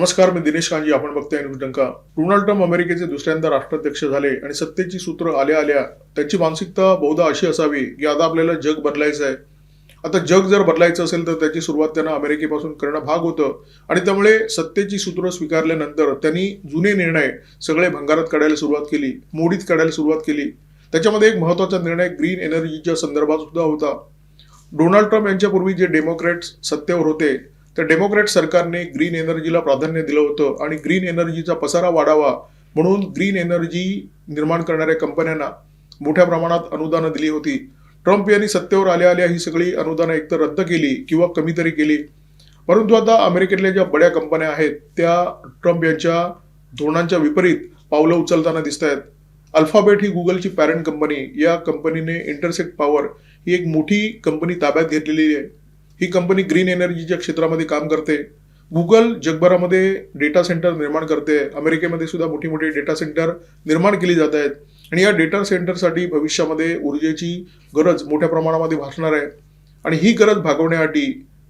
नमस्कार, मी दिनेश कांजी. आपण बघताय न्यूज डंका. डोनाल्ड ट्रम्प अमेरिकेचे दुसऱ्यांदा राष्ट्राध्यक्ष झाले आणि सत्तेची सूत्र आल्या आल्या त्यांची मानसिकता बहुधा अशी असावी की आता आपल्याला जग बदलायचं आहे. आता जग जर बदलायचं असेल तर त्याची सुरुवात त्यांना अमेरिकेपासून करणं भाग होतं आणि त्यामुळे सत्तेची सूत्र स्वीकारल्यानंतर त्यांनी जुने निर्णय सगळे भंगारात काढायला सुरुवात केली, मोडीत काढायला सुरुवात केली. त्याच्यामध्ये एक महत्त्वाचा निर्णय ग्रीन एनर्जीच्या संदर्भात सुद्धा होता. डोनाल्ड ट्रम्प यांच्यापूर्वी जे डेमोक्रॅट्स सत्तेवर होते त्या डेमोक्रॅट सरकारने ग्रीन एनर्जीला प्राधान्य दिलं होतं आणि ग्रीन एनर्जीचा पसारा वाढावा म्हणून ग्रीन एनर्जी निर्माण करणाऱ्या कंपन्यांना मोठ्या प्रमाणात अनुदानं दिली होती. ट्रम्प यांनी सत्तेवर आल्या आल्या ही सगळी अनुदानं एकतर रद्द केली किंवा कमी तरी केली. परंतु आता अमेरिकेतल्या ज्या बड्या कंपन्या आहेत त्या ट्रम्प यांच्या धोरणांच्या विपरीत पावलं उचलताना दिसत आहेत. अल्फाबेट ही गुगलची पॅरेंट कंपनी, या कंपनीने इंटरसेक्ट पॉवर ही एक मोठी कंपनी ताब्यात घेतलेली आहे. ही कंपनी ग्रीन एनर्जीच्या क्षेत्रामध्ये काम करते. गुगल जगभरामध्ये डेटा सेंटर निर्माण करते. अमेरिकेमध्ये सुद्धा मोठी मोठी डेटा सेंटर निर्माण केली जात आहेत आणि या डेटा सेंटरसाठी भविष्यामध्ये ऊर्जेची गरज मोठ्या प्रमाणामध्ये भासणार आहे आणि ही गरज भागवण्यासाठी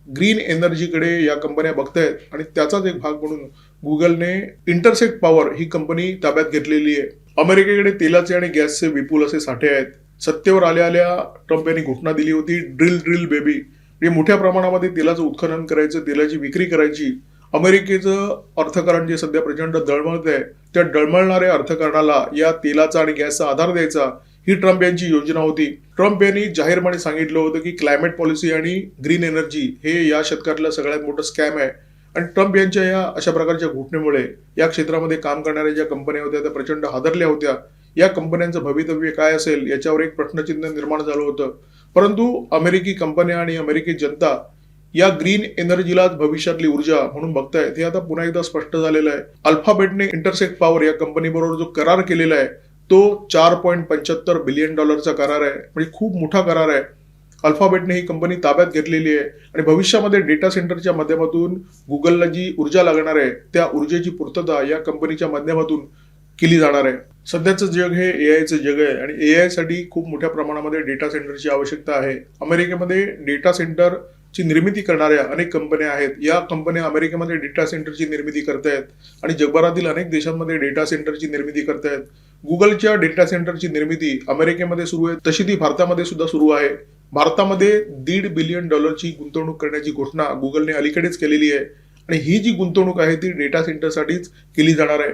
ग्रीन एनर्जीकडे या कंपन्या बघतायत आणि त्याचाच एक भाग म्हणून गुगलने इंटरसेक्ट पॉवर ही कंपनी ताब्यात घेतलेली आहे. अमेरिकेकडे तेलाचे आणि गॅसचे विपुल असे साठे आहेत. सत्तेवर आल्या आल्या ट्रम्प यांनी घोषणा दिली होती ड्रिल ड्रिल बेबी, मोठ्या प्रमाणामध्ये तेलाचं उत्खनन करायचं, तेलाची विक्री करायची. अमेरिकेचं अर्थकारण जे सध्या प्रचंड दळमळत आहे त्या दळमळणाऱ्या अर्थकारणाला या तेलाचा आणि गॅसचा आधार द्यायचा ही ट्रम्प यांची योजना होती. ट्रम्प यांनी जाहीरपणे सांगितलं होतं की क्लायमेट पॉलिसी आणि ग्रीन एनर्जी हे या शतकातलं सगळ्यात मोठं स्कॅम आहे आणि ट्रम्प यांच्या या अशा प्रकारच्या घोषणेमुळे या क्षेत्रामध्ये काम करणाऱ्या ज्या कंपन्या होत्या त्या प्रचंड हादरल्या होत्या. या कंपन्यांचं भवितव्य काय असेल याच्यावर एक प्रश्नचिन्ह निर्माण झालं होतं. परंतु अमेरिकी कंपन्या आणि अमेरिकी जनता या ग्रीन एनर्जीलाच भविष्यातली ऊर्जा म्हणून बघतायत हे आता पुन्हा एकदा स्पष्ट झालेलं आहे. अल्फाबेटने इंटरसेक्ट पॉवर या कंपनीबरोबर जो करार केलेला आहे तो $4.75 बिलियन करार आहे. म्हणजे खूप मोठा करार आहे. अल्फाबेटने ही कंपनी ताब्यात घेतलेली आहे आणि भविष्यामध्ये डेटा सेंटरच्या माध्यमातून गुगलला जी ऊर्जा लागणार आहे त्या ऊर्जेची पूर्तता या कंपनीच्या माध्यमातून केली जाणार आहे. सध्याचं जग हे एआयचं जग आहे आणि एआय साठी खूप मोठ्या प्रमाणामध्ये डेटा सेंटरची आवश्यकता आहे. अमेरिकेमध्ये डेटा सेंटरची निर्मिती करणाऱ्या अनेक कंपन्या आहेत. या कंपन्या अमेरिकेमध्ये डेटा सेंटरची निर्मिती करतायत आणि जगभरातील अनेक देशांमध्ये डेटा सेंटरची निर्मिती करतायत. गुगलच्या डेटा सेंटरची निर्मिती अमेरिकेमध्ये सुरू आहे तशी ती भारतामध्ये सुद्धा सुरू आहे. भारतामध्ये $1.5 बिलियन गुंतवणूक करण्याची घोषणा गुगलने अलीकडेच केलेली आहे आणि ही जी गुंतवणूक आहे ती डेटा सेंटरसाठीच केली जाणार आहे.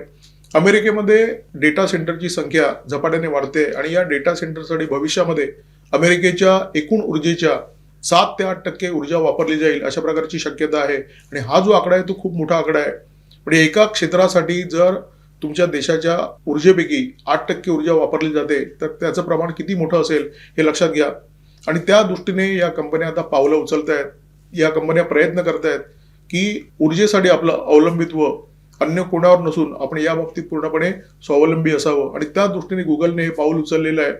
अमेरिकेमध्ये डेटा सेंटरची संख्या झपाट्याने वाढते आणि या डेटा सेंटरसाठी भविष्यामध्ये अमेरिकेच्या एकूण ऊर्जेच्या 7 ते 8% ऊर्जा वापरली जाईल अशा प्रकारची शक्यता आहे आणि हा जो आकडा आहे तो खूप मोठा आकडा आहे. म्हणजे एका क्षेत्रासाठी जर तुमच्या देशाच्या ऊर्जेपैकी 8% ऊर्जा वापरली जाते तर त्याचं प्रमाण किती मोठं असेल हे लक्षात घ्या आणि त्या दृष्टीने या कंपन्या आता पावलं उचलतायत. या कंपन्या प्रयत्न करतायत की ऊर्जेसाठी आपलं अवलंबित्व अन्य कोणावर नसून आपण या बाबतीत पूर्णपणे स्वावलंबी असावं आणि त्या दृष्टीने गुगलने हे पाऊल उचललेलं आहे.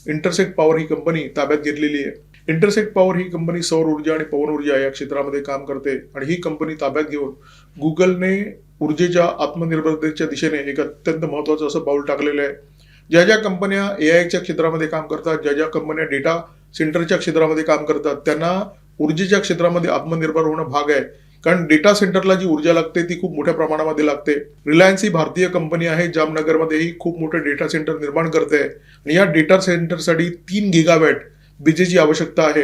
इंटरसेक्ट पॉवर ही कंपनी ताब्यात घेतलेली आहे. इंटरसेक्ट पॉवर ही कंपनी सौर ऊर्जा आणि पवन ऊर्जा या क्षेत्रामध्ये काम करते आणि ही कंपनी ताब्यात घेऊन गुगलने ऊर्जेच्या आत्मनिर्भरतेच्या दिशेने एक अत्यंत महत्त्वाचं असं पाऊल टाकलेलं आहे. ज्या ज्या कंपन्या एआयच्या क्षेत्रामध्ये काम करतात, ज्या ज्या कंपन्या डेटा सेंटरच्या क्षेत्रामध्ये काम करतात त्यांना ऊर्जेच्या क्षेत्रामध्ये आत्मनिर्भर होणं भाग आहे. कारण डेटा सेंटरला जी ऊर्जा लागते ती खूप मोठ्या प्रमाणामध्ये लागते. रिलायन्स ही भारतीय कंपनी आहे, जामनगरमध्येही खूप मोठं डेटा सेंटर निर्माण करते आणि या डेटा सेंटरसाठी 3 गिगावॅट विजेची आवश्यकता आहे.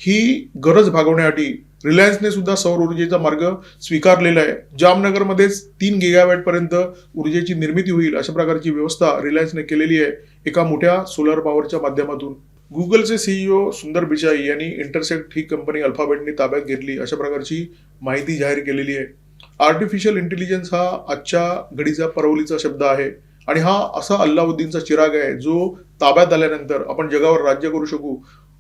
ही गरज भागवण्यासाठी रिलायन्सने सुद्धा सौर ऊर्जेचा मार्ग स्वीकारलेला आहे. जामनगरमध्येच 3 गिगावॅट पर्यंत ऊर्जेची निर्मिती होईल अशा प्रकारची व्यवस्था रिलायन्सने केलेली आहे एका मोठ्या सोलर पॉवरच्या माध्यमातून. गुगलचे सीईओ सुंदर पिचाई यांनी इंटरसेक्ट ही कंपनी अल्फाबेटने ताब्यात घेतली अशा प्रकारची माहिती जाहीर केलेली आहे. आर्टिफिशियल इंटेलिजन्स हा आजच्या घडीचा परवलीचा शब्द आहे आणि हा असा अल्लाउद्दीनचा चिराग आहे जो ताब्यात आल्यानंतर आपण जगावर राज्य करू शकू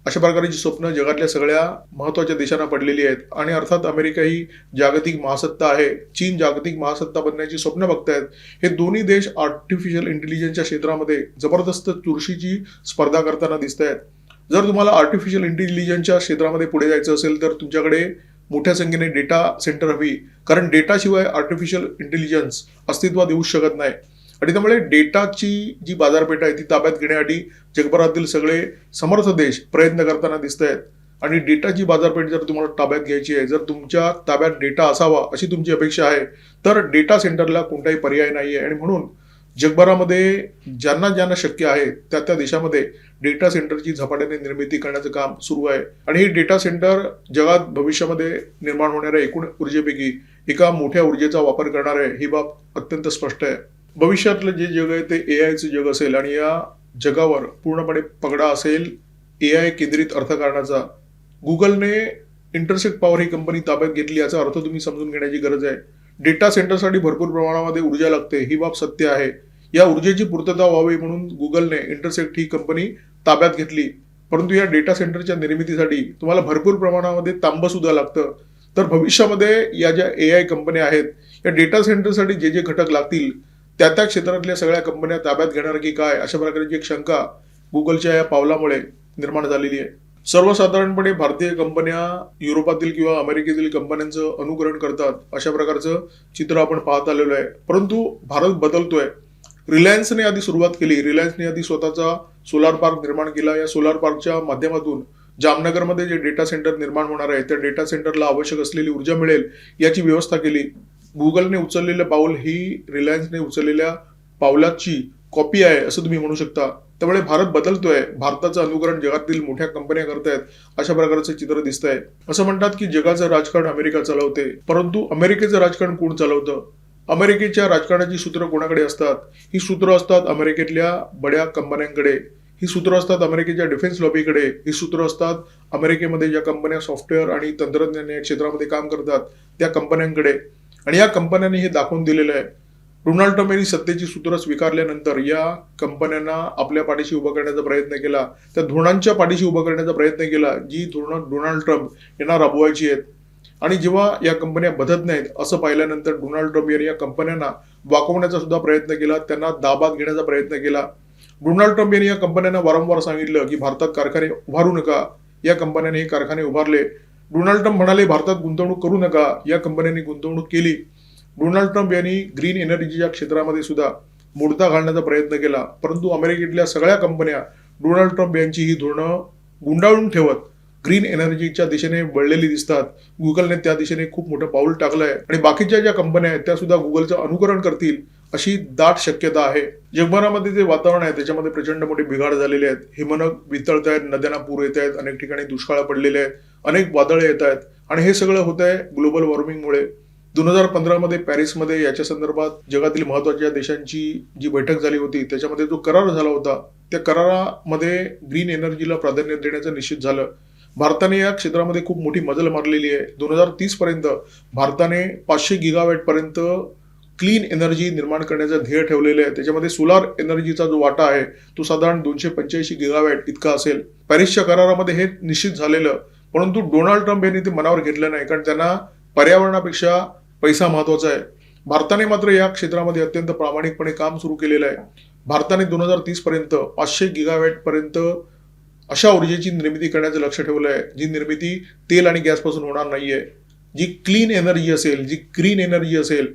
अशा प्रकारची स्वप्न जगातल्या सगळ्या महत्त्वाच्या देशांना पडलेली आहेत आणि अर्थात अमेरिका ही जागतिक महासत्ता आहे. चीन जागतिक महासत्ता बनण्याची स्वप्न बघतायत. हे दोन्ही देश आर्टिफिशियल इंटेलिजन्सच्या क्षेत्रामध्ये जबरदस्त चुरशीची स्पर्धा करताना दिसत आहेत. जर तुम्हाला आर्टिफिशियल इंटेलिजन्सच्या क्षेत्रामध्ये पुढे जायचं असेल तर तुमच्याकडे मोठ्या संख्येने डेटा सेंटर हवी, कारण डेटाशिवाय आर्टिफिशियल इंटेलिजन्स अस्तित्वात येऊ शकत नाही आणि त्यामुळे डेटाची जी बाजारपेठ आहे ती ताब्यात घेण्यासाठी जगभरातील सगळे समर्थ देश प्रयत्न करताना दिसत आहेत. आणि डेटाची बाजारपेठ जर तुम्हाला ताब्यात घ्यायची आहे, जर तुमच्या ताब्यात डेटा असावा अशी तुमची अपेक्षा आहे, तर डेटा सेंटरला कोणताही पर्याय नाही आहे. आणि म्हणून जगभरामध्ये ज्यांना ज्यांना शक्य आहे त्या त्या देशामध्ये डेटा सेंटरची झपाट्याने निर्मिती करण्याचं काम सुरू आहे. आणि हे डेटा सेंटर जगात भविष्यामध्ये निर्माण होणाऱ्या एकूण ऊर्जेपैकी एका मोठ्या ऊर्जेचा वापर करणार आहे, ही बाब अत्यंत स्पष्ट आहे. भविष्यातलं जे जग आहे ते एआयचं जग असेल आणि या जगावर पूर्णपणे पगडा असेल एआय केंद्रित अर्थकारणाचा. गुगलने इंटरसेक्ट पॉवर ही कंपनी ताब्यात घेतली याचा अर्थ तुम्ही समजून घेण्याची गरज आहे. डेटा सेंटरसाठी भरपूर प्रमाणामध्ये ऊर्जा लागते, ही बाब सत्य आहे. या ऊर्जेची पूर्तता व्हावी म्हणून गुगलने इंटरसेक्ट ही कंपनी ताब्यात घेतली. परंतु या डेटा सेंटरच्या निर्मितीसाठी तुम्हाला भरपूर प्रमाणामध्ये तांबं सुद्धा लागतं. तर भविष्यामध्ये या ज्या एआय कंपन्या आहेत या डेटा सेंटरसाठी जे जे घटक लागतील त्या त्या क्षेत्रातल्या सगळ्या कंपन्या ताब्यात घेणार की काय, अशा प्रकारची एक शंका गुगलच्या या पावलामुळे निर्माण झालेली आहे. सर्वसाधारणपणे भारतीय कंपन्या युरोपातील किंवा अमेरिकेतील कंपन्यांचं अनुकरण करतात, अशा प्रकारचं चित्र आपण पाहत आलेलो आहे. परंतु भारत बदलतोय. रिलायन्सने आधी सुरुवात केली. रिलायन्सने आधी स्वतःचा सोलार पार्क निर्माण केला. या सोलार पार्कच्या माध्यमातून जामनगरमध्ये जे डेटा सेंटर निर्माण होणार आहे त्या डेटा सेंटरला आवश्यक असलेली ऊर्जा मिळेल याची व्यवस्था केली. गुगलने उचललेलं पाऊल ही रिलायन्सने उचललेल्या पावलाची कॉपी आहे असं तुम्ही म्हणू शकता. त्यामुळे भारत बदलतोय. भारताचं अनुकरण जगातील मोठ्या कंपन्या करतायत, अशा प्रकारचं चित्र दिसतंय. असं म्हणतात की जगाचं राजकारण अमेरिका चालवते, परंतु अमेरिकेचं राजकारण कोण चालवतं? अमेरिकेच्या राजकारणाची सूत्र कोणाकडे असतात? ही सूत्र असतात अमेरिकेतल्या बड्या कंपन्यांकडे. ही सूत्र असतात अमेरिकेच्या डिफेन्स लॉबीकडे. ही सूत्र असतात अमेरिकेमध्ये ज्या कंपन्या सॉफ्टवेअर आणि तंत्रज्ञान या क्षेत्रामध्ये काम करतात त्या कंपन्यांकडे. आणि या कंपन्यांनी हे दाखवून दिलेलं आहे. डोनाल्ड ट्रम्प यांनी सत्तेची सूत्र स्वीकारल्यानंतर या कंपन्यांना आपल्या पाठीशी उभं करण्याचा प्रयत्न केला, त्या धोरणांच्या पाठीशी उभं करण्याचा प्रयत्न केला जी धोरणं डोनाल्ड ट्रम्प यांना राबवायची आहेत. आणि जेव्हा या कंपन्या बदलत नाहीत असं पाहिल्यानंतर डोनाल्ड ट्रम्प यांनी या कंपन्यांना वाकवण्याचा सुद्धा प्रयत्न केला, त्यांना दाबात घेण्याचा प्रयत्न केला. डोनाल्ड ट्रम्प यांनी या कंपन्यांना वारंवार सांगितलं की भारतात कारखाने उभारू नका. या कंपन्यांनी हे कारखाने उभारले. डोनाल्ड ट्रम्प म्हणाले भारतात गुंतवणूक करू नका. या कंपन्यांनी गुंतवणूक केली. डोनाल्ड ट्रम्प यांनी ग्रीन एनर्जीच्या क्षेत्रामध्ये सुद्धा मोडता घालण्याचा प्रयत्न केला. परंतु अमेरिकेतल्या सगळ्या कंपन्या डोनाल्ड ट्रम्प यांची ही धोरणं गुंडाळून ठेवत ग्रीन एनर्जीच्या दिशेने वळलेली दिसतात. गुगलने त्या दिशेने खूप मोठं पाऊल टाकलंय आणि बाकीच्या ज्या कंपन्या आहेत त्या सुद्धा गुगलचं अनुकरण करतील अशी दाट शक्यता आहे. जगभरामध्ये जे वातावरण आहे त्याच्यामध्ये प्रचंड मोठे बिघाड झालेले आहेत. हिमनग वितळत आहेत, नद्यांना पूर येत आहेत, अनेक ठिकाणी दुष्काळ पडलेले आहेत, अनेक वादळे येत आहेत आणि हे सगळं होत आहे ग्लोबल वॉर्मिंगमुळे. 2015 मध्ये पॅरिसमध्ये याच्या संदर्भात जगातील महत्वाच्या देशांची जी बैठक झाली होती त्याच्यामध्ये जो करार झाला होता त्या करारामध्ये ग्रीन एनर्जीला प्राधान्य देण्याचं निश्चित झालं. भारताने या क्षेत्रामध्ये खूप मोठी मजल मारलेली आहे. 2030 पर्यंत भारताने 500 गिगावॅट पर्यंत क्लीन एनर्जी निर्माण करण्याचं ध्येय ठेवलेलं आहे. त्याच्यामध्ये सोलार एनर्जीचा जो वाटा आहे तो साधारण 285 गिगावॅट इतका असेल. पॅरिसच्या करारामध्ये हे निश्चित झालेलं, परंतु डोनाल्ड ट्रम्प यांनी ते मनावर घेतलं नाही, कारण त्यांना पर्यावरणापेक्षा पैसा महत्वाचा आहे. भारताने मात्र या क्षेत्रामध्ये अत्यंत प्रामाणिकपणे काम सुरू केलेलं आहे. भारताने 2030 पर्यंत 500 गिगावॅट पर्यंत अशा ऊर्जेची निर्मिती करण्याचं लक्ष ठेवलं आहे जी निर्मिती तेल आणि गॅसपासून होणार नाहीये, जी क्लीन एनर्जी असेल, जी ग्रीन एनर्जी असेल.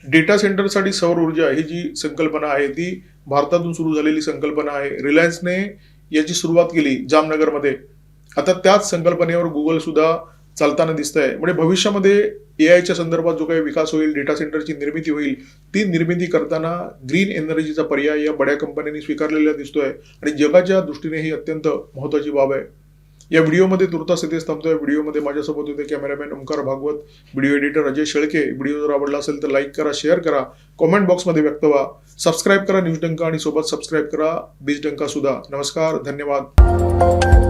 डेटा सेंटरसाठी सौर ऊर्जा ही जी संकल्पना आहे ती भारतातून सुरू झालेली संकल्पना आहे. रिलायन्सने याची सुरुवात केली जामनगरमध्ये. आता त्याच संकल्पनेवर गुगल सुद्धा चालताना दिसत आहे. म्हणजे भविष्यामध्ये एआयच्या संदर्भात जो काही विकास होईल, डेटा सेंटरची निर्मिती होईल, ती निर्मिती करताना ग्रीन एनर्जीचा पर्याय या बड्या कंपन्यांनी स्वीकारलेला दिसतोय आणि जगाच्या दृष्टीने ही अत्यंत महत्वाची बाब आहे. या व्हिडिओमध्ये तुर्तास इथेच थांबतोय. व्हिडिओमध्ये माझ्यासोबत होते cameraman Omkar Bhagwat, video editor Ajay Shelke. Video जर आवडला असेल तर लाईक करा, शेअर करा, कॉमेंट बॉक्समध्ये व्यक्त व्हा, सबस्क्राईब करा न्यूज डंका आणि सोबत सबस्क्राईब करा बीज डंका सुद्धा. नमस्कार, धन्यवाद.